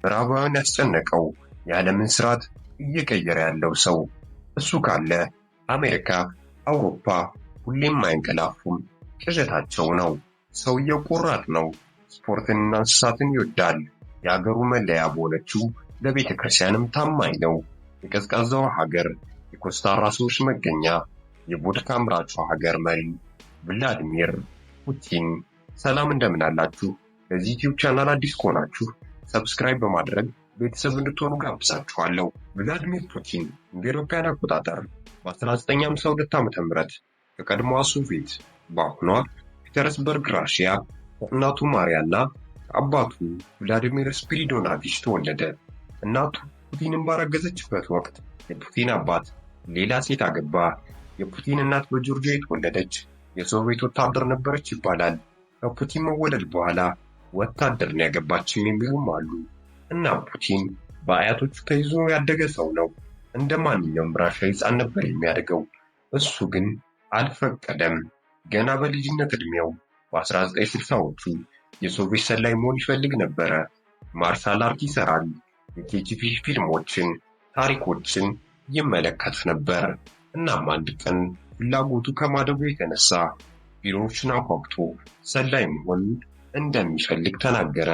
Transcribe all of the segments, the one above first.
ምዕራባውያን ያስጨነቀው የዓለምን ስርዓት እየቀየረ ያለው ሰው እሱ ካለ አሜሪካ፣ አውሮፓ ሁሌም አይንቀላፉም። ቅዠታቸው ነው። ሰውየው ቆራጥ ነው። ስፖርትንና እንስሳትን ይወዳል። የአገሩ መለያ በሆነችው ለቤተ ክርስቲያንም ታማኝ ነው። የቀዝቃዛው ሀገር፣ የኮስታራ ሰዎች መገኛ፣ የቮድካ አምራቿ ሀገር መሪ ቭላዲሚር ፑቲን። ሰላም እንደምን አላችሁ? ለዚህ ዩቲዩብ ቻናል አዲስ ከሆናችሁ ሰብስክራይብ በማድረግ ቤተሰብ እንድትሆኑ ጋብዛችኋለሁ። ቭላዲሚር ፑቲን እንደ አውሮፓውያን አቆጣጠር በ1952 ዓ.ም ከቀድሞዋ ሶቪየት በአሁኗ ፒተርስበርግ ራሽያ ከእናቱ ማሪያና ከአባቱ ቭላዲሚር ስፒሪዶናቪች ተወለደ። እናቱ ፑቲንን ባረገዘችበት ወቅት የፑቲን አባት ሌላ ሴት አገባ። የፑቲን እናት በጆርጂያ የተወለደች የሶቪየት ወታደር ነበረች ይባላል። ከፑቲን መወለድ በኋላ ወታደር ነው ያገባችም የሚሉም አሉ። እና ፑቲን በአያቶቹ ተይዞ ያደገ ሰው ነው። እንደ ማንኛውም ራሻዊ ሕፃን ነበር የሚያድገው። እሱ ግን አልፈቀደም። ገና በልጅነት ዕድሜው በ1960ዎቹ የሶቪየት ሰላይ መሆን ይፈልግ ነበረ። ማርሻል አርት ይሰራል። የኬጂቢ ፊልሞችን፣ ታሪኮችን ይመለከት ነበር። እናም አንድ ቀን ፍላጎቱ ከማደጉ የተነሳ ቢሮዎችን አንኳኩቶ ሰላይ መሆን እንደሚፈልግ ተናገረ።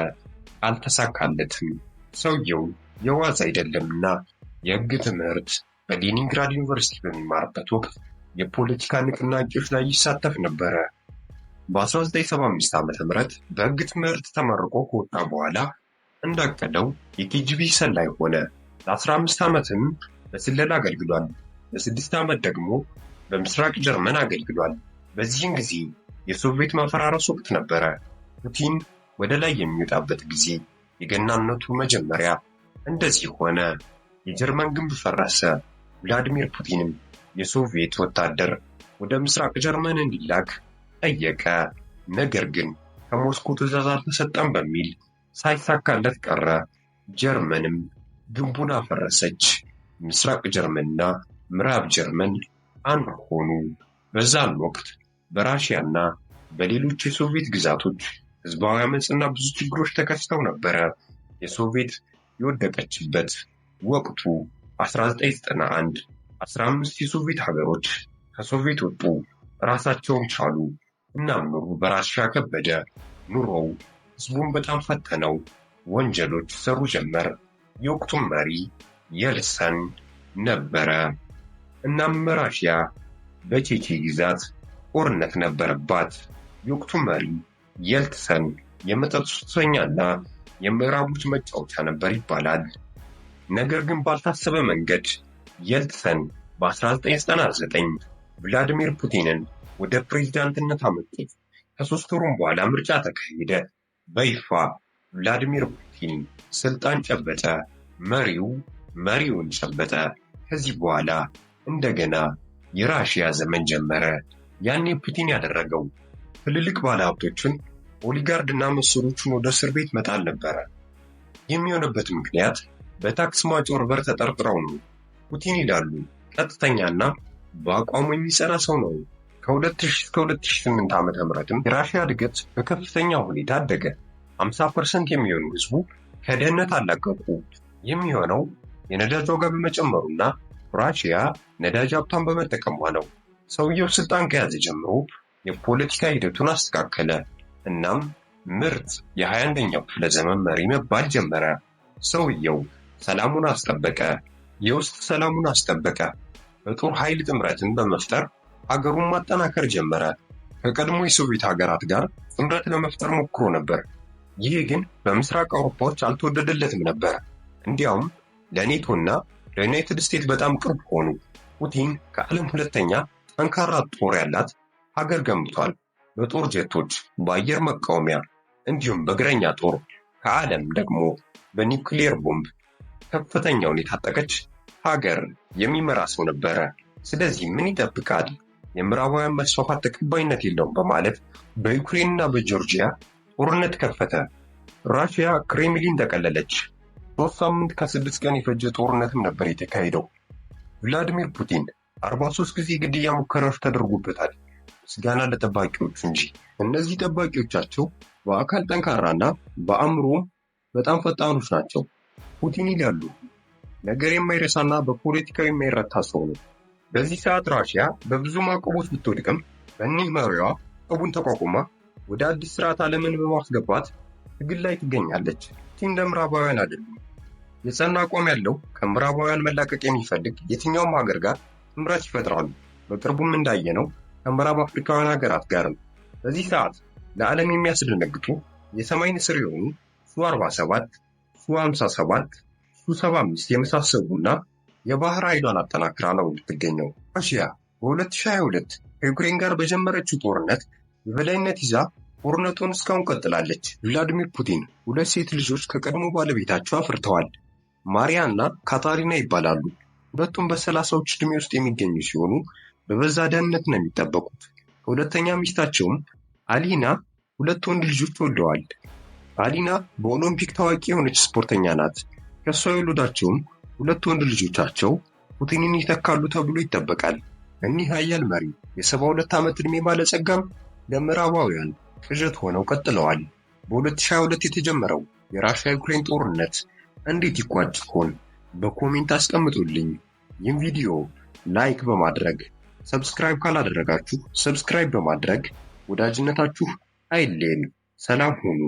አልተሳካለትም። ሰውየው የዋዛ አይደለምና የሕግ ትምህርት በሌኒንግራድ ዩኒቨርሲቲ በሚማርበት ወቅት የፖለቲካ ንቅናቄዎች ላይ ይሳተፍ ነበረ። በ1975 ዓ.ም በሕግ ትምህርት ተመርቆ ከወጣ በኋላ እንዳቀደው የኬጂቢ ሰላይ ሆነ። ለ15 ዓመትም በስለላ አገልግሏል። ለ6 ዓመት ደግሞ በምስራቅ ጀርመን አገልግሏል። በዚህን ጊዜ የሶቪየት መፈራረስ ወቅት ነበረ። ፑቲን ወደ ላይ የሚወጣበት ጊዜ፣ የገናነቱ መጀመሪያ። እንደዚህ ሆነ። የጀርመን ግንብ ፈረሰ። ቭላዲሚር ፑቲንም የሶቪየት ወታደር ወደ ምስራቅ ጀርመን እንዲላክ ጠየቀ። ነገር ግን ከሞስኮ ትዕዛዝ አልተሰጠም በሚል ሳይሳካለት ቀረ። ጀርመንም ግንቡን አፈረሰች። ምስራቅ ጀርመንና ምዕራብ ጀርመን አንድ ሆኑ። በዛን ወቅት በራሽያና በሌሎች የሶቪየት ግዛቶች ህዝባዊ አመፅና ብዙ ችግሮች ተከስተው ነበረ። የሶቪየት የወደቀችበት ወቅቱ 1991። 15 የሶቪየት ሀገሮች ከሶቪየት ወጡ፣ ራሳቸውን ቻሉ። እናም ኑሮ በራሽያ ከበደ። ኑሮው ህዝቡን በጣም ፈተነው። ወንጀሎች ሰሩ ጀመር። የወቅቱም መሪ የልሰን ነበረ። እናም ራሽያ በቼቼ ግዛት ጦርነት ነበረባት። የወቅቱ መሪ የልትሰን የመጠጥ ሱሰኛና የምዕራቦች መጫወቻ ነበር ይባላል። ነገር ግን ባልታሰበ መንገድ የልትሰን በ1999 ቭላዲሚር ፑቲንን ወደ ፕሬዝዳንትነት አመጡት። ከ3 ወሩም በኋላ ምርጫ ተካሄደ። በይፋ ቭላዲሚር ፑቲን ስልጣን ጨበጠ። መሪውን ጨበጠ። ከዚህ በኋላ እንደገና የራሽያ ዘመን ጀመረ። ያኔ ፑቲን ያደረገው ትልልቅ ባለሀብቶችን፣ ኦሊጋርድና መሰሎቹን ወደ እስር ቤት መጣል ነበረ። የሚሆነበት ምክንያት በታክስ ማጭበርበር ተጠርጥረው ነው። ፑቲን ይላሉ ቀጥተኛና በአቋሙ የሚጸና ሰው ነው። ከ2000 እስከ 2008 ዓ.ም የራሽያ እድገት በከፍተኛ ሁኔታ አደገ። 50% የሚሆኑ ህዝቡ ከድህነት አላቀቁ። የሚሆነው የነዳጅ ዋጋ በመጨመሩና ራሽያ ነዳጅ ሀብቷን በመጠቀሟ ነው። ሰውየው ስልጣን ከያዘ ጀምሮ የፖለቲካ ሂደቱን አስተካከለ። እናም ምርጥ የ21ኛው ክፍለ ዘመን መሪ መባል ጀመረ። ሰውየው ሰላሙን አስጠበቀ። የውስጥ ሰላሙን አስጠበቀ። በጦር ኃይል ጥምረትን በመፍጠር ሀገሩን ማጠናከር ጀመረ። ከቀድሞ የሶቪየት ሀገራት ጋር ጥምረት ለመፍጠር ሞክሮ ነበር። ይህ ግን በምስራቅ አውሮፓዎች አልተወደደለትም ነበር። እንዲያውም ለኔቶና ለዩናይትድ ስቴትስ በጣም ቅርብ ሆኑ። ፑቲን ከዓለም ሁለተኛ ጠንካራ ጦር ያላት ሀገር ገንብቷል። በጦር ጀቶች፣ በአየር መቃወሚያ እንዲሁም በእግረኛ ጦር፣ ከዓለም ደግሞ በኒውክሌር ቦምብ ከፍተኛውን የታጠቀች ሀገር የሚመራ ሰው ነበረ። ስለዚህ ምን ይጠብቃል? የምዕራባውያን መስፋፋት ተቀባይነት የለውም በማለት በዩክሬንና በጆርጂያ ጦርነት ከፈተ። ራሽያ ክሬምሊን ተቀለለች። 3 ሳምንት ከ6 ቀን የፈጀ ጦርነትም ነበር የተካሄደው። ቭላዲሚር ፑቲን 43 ጊዜ ግድያ ሙከራዎች ተደርጎበታል። ምስጋና ለጠባቂዎቹ እንጂ። እነዚህ ጠባቂዎቻቸው በአካል ጠንካራና በአእምሮም በጣም ፈጣኖች ናቸው። ፑቲን ይላሉ። ነገር የማይረሳና በፖለቲካው የማይረታ ሰው ነው። በዚህ ሰዓት ራሽያ በብዙ ማዕቀቦች ብትወድቅም በእኒህ መሪዋ ማዕቀቡን ተቋቁማ ወደ አዲስ ስርዓት ዓለምን በማስገባት ትግል ላይ ትገኛለች። ፑቲን እንደ ምዕራባውያን አይደሉም። የጸና አቋም ያለው ከምዕራባውያን መላቀቅ የሚፈልግ የትኛውም ሀገር ጋር ጥምረት ይፈጥራሉ። በቅርቡም እንዳየነው ከምዕራብ አፍሪካውያን ሀገራት ጋርም። በዚህ ሰዓት ለዓለም የሚያስደነግጡ የሰማይ ንስር የሆኑ ሱ-47፣ ሱ-57፣ ሱ-75 የመሳሰሉና የባህር ኃይሏን አጠናክራ ነው የምትገኘው። ራሽያ በ2022 ከዩክሬን ጋር በጀመረችው ጦርነት የበላይነት ይዛ ጦርነቱን እስካሁን ቀጥላለች። ቭላዲሚር ፑቲን 2 ሴት ልጆች ከቀድሞ ባለቤታቸው አፍርተዋል። ማሪያ እና ካታሪና ይባላሉ። ሁለቱም በ30ዎች ዕድሜ ውስጥ የሚገኙ ሲሆኑ በበዛ ደህንነት ነው የሚጠበቁት። ከሁለተኛ ሚስታቸውም አሊና 2 ወንድ ልጆች ወልደዋል። አሊና በኦሎምፒክ ታዋቂ የሆነች ስፖርተኛ ናት። ከሷ የወለዷቸውም 2 ወንድ ልጆቻቸው ፑቲንን ይተካሉ ተብሎ ይጠበቃል። እኒህ ኃያል መሪ የ72 ዓመት ዕድሜ ባለጸጋም ለምዕራባውያን ቅዠት ሆነው ቀጥለዋል። በ2022 የተጀመረው የራሽያ ዩክሬን ጦርነት እንዴት ይቋጭ ይሆን? በኮሜንት አስቀምጡልኝ። ይህን ቪዲዮ ላይክ በማድረግ ሰብስክራይብ ካላደረጋችሁ ሰብስክራይብ በማድረግ ወዳጅነታችሁ አይለየን። ሰላም ሁኑ።